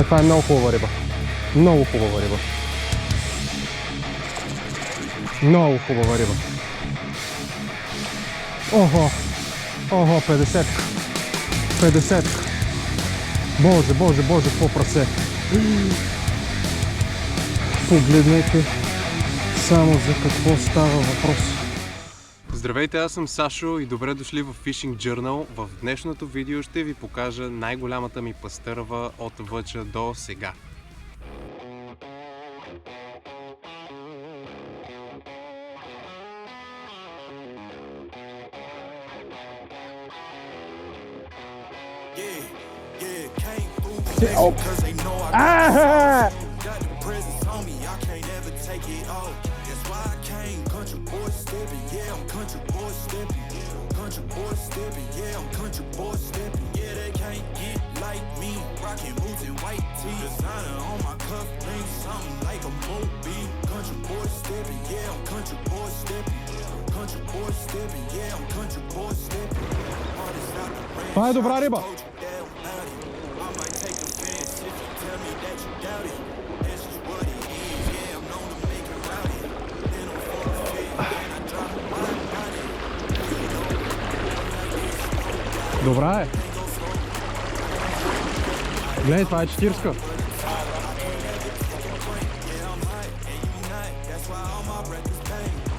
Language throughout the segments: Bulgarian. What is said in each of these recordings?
Това е много хубава риба. Много хубава риба. Много хубава риба. Охо! Охо, 50. 50. Боже, боже, боже, какво прасе. Погледнете само за какво става въпрос. Здравейте, аз съм Сашо и добре дошли в Fishing Journal. В днешното видео ще ви покажа най-голямата ми пастърва от Въча до сега. Това е добра риба! Добра е! Гледай, това е 40-ка.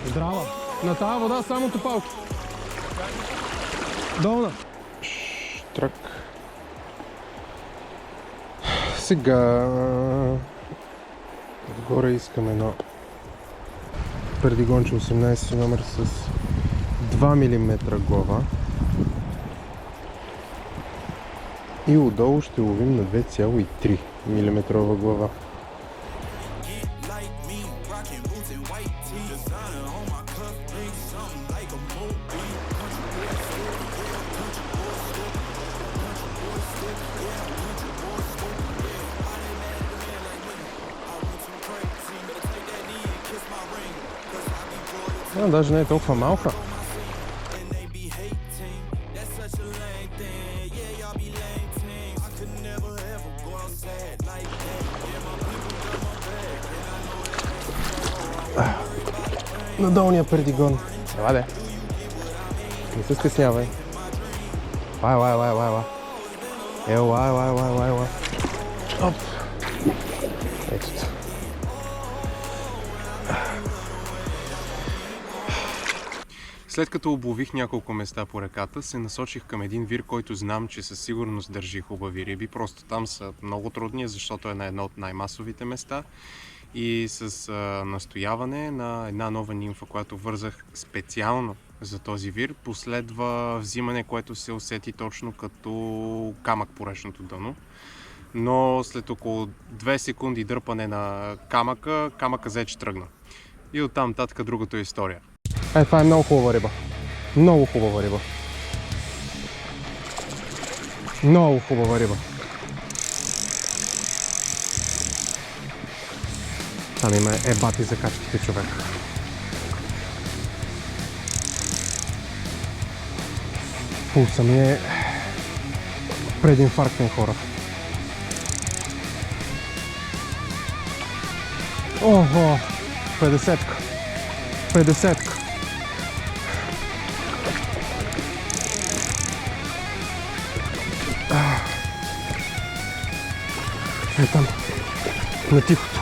Здрава! На тази вода само топалки. Долна. Штрак. Сега отгоре искам едно пердигонче 18 номер с 2 мм глава и отдолу ще ловим на 2,3 мм глава. Даже не е толкова малка. На долния пердигон. Ела де. Не се стеснявай. Ела. Ела. Оп. Ето. След като облових няколко места по реката, се насочих към един вир, който знам, че със сигурност държи хубави риби. Просто там са много трудни, защото е на едно от най-масовите места. И с настояване на една нова нимфа, която вързах специално за този вир, последва взимане, което се усети точно като камък по речното дъно. Но след около 2 секунди дърпане на камъка, камъка взе, че тръгна. И оттам татък другата история. Това е много хубава риба. Много хубава риба. Много хубава риба. Там има ебати за качките, човек. Пулса ми е прединфарктен, хора. Охо! 50-ка. 50-ка. Е там, на тихото.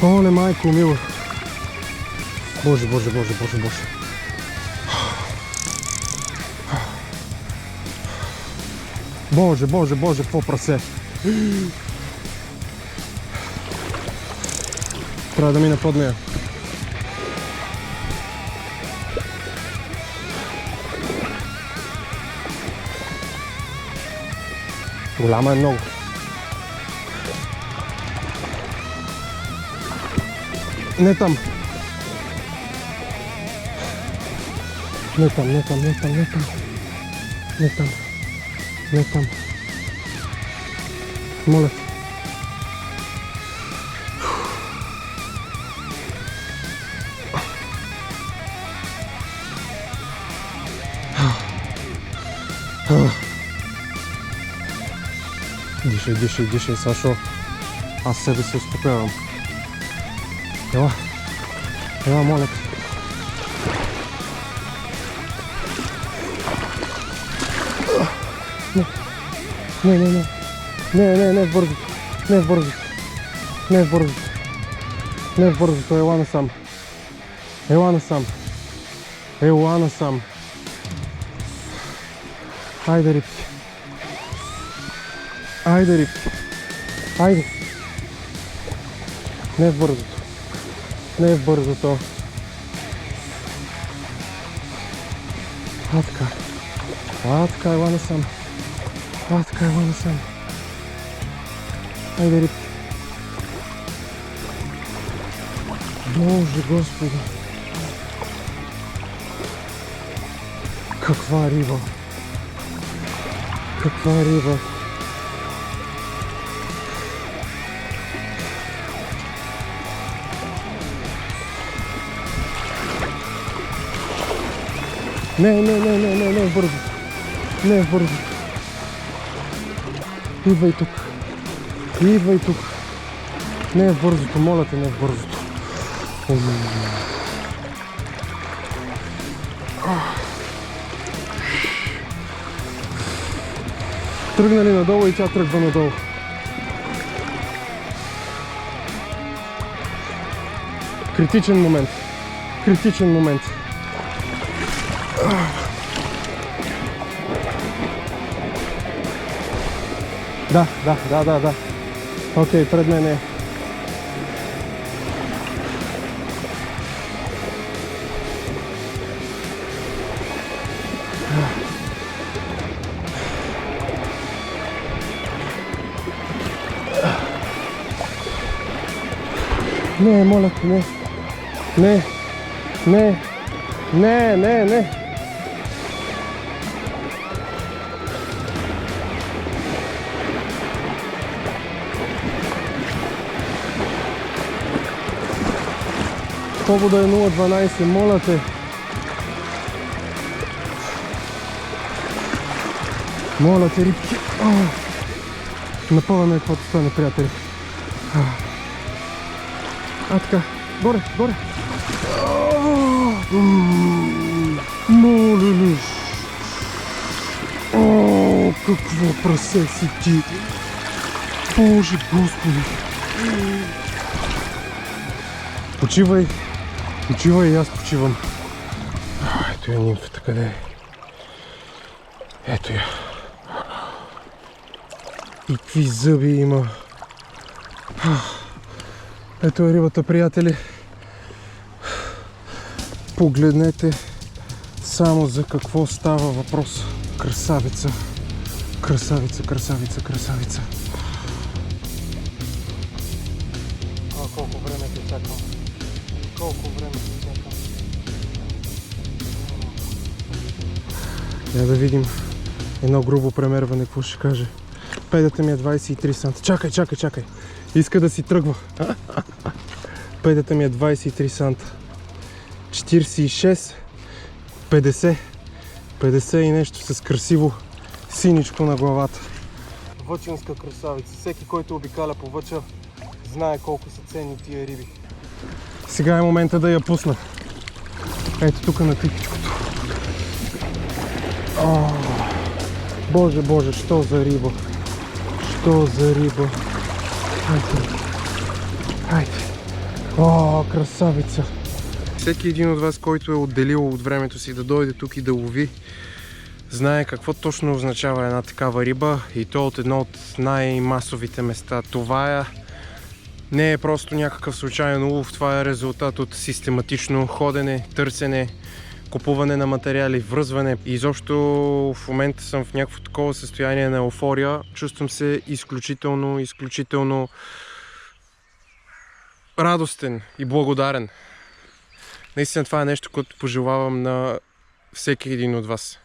Оле, майко мила. Боже. Боже, какво прасе. Трябва да мина под нея. Голяма е много. Не там. Моля. Виж. дишай, Сашо. Аз себе се успокоявам. Ела, моля. Не в бързото. Не в бързото. Ела насам. Хайде, рибки. Хайде. Не в бързото. Така, ела насам. Хайде, рибки. Боже Господи. Каква риба. Не в бързото. Идвай тук. Не в бързото, моля те, не в бързото. Тръгнали надолу и тя тръгва надолу. Критичен момент. Да. Окей, пред мен е. Не, моля те, не. Повода е 0,12, моля те. Моля те, рибки. Напълваме каквото стане, приятели. Така, горе. Моля ли. Какво прасе си ти. Боже Господи. Почивай и аз почивам. Ето я нимфата, къде е? Ето я. И какви зъби има. Ето е рибата, приятели. Погледнете само за какво става въпрос. Красавица. Колко време те чакам. Я да видим едно грубо премерване, какво ще каже. Педата ми е 23 санта. Чакай. Иска да си тръгва. Педата ми е 23 санта. 46, 50 и нещо с красиво синичко на главата. Въченска красавица. Всеки, който обикаля по Въча, знае колко са ценни тия риби. Сега е момента да я пусна. Ето тук на тикичкото. Боже, що за риба. Хайде. Красавица. Всеки един от вас, който е отделил от времето си да дойде тук и да лови, знае какво точно означава една такава риба, и то от едно от най-масовите места. Това не е просто някакъв случайен улов, това е резултат от систематично ходене, търсене, купуване на материали, връзване. И изобщо в момента съм в някакво такова състояние на еуфория. Чувствам се изключително радостен и благодарен. Наистина това е нещо, което пожелавам на всеки един от вас.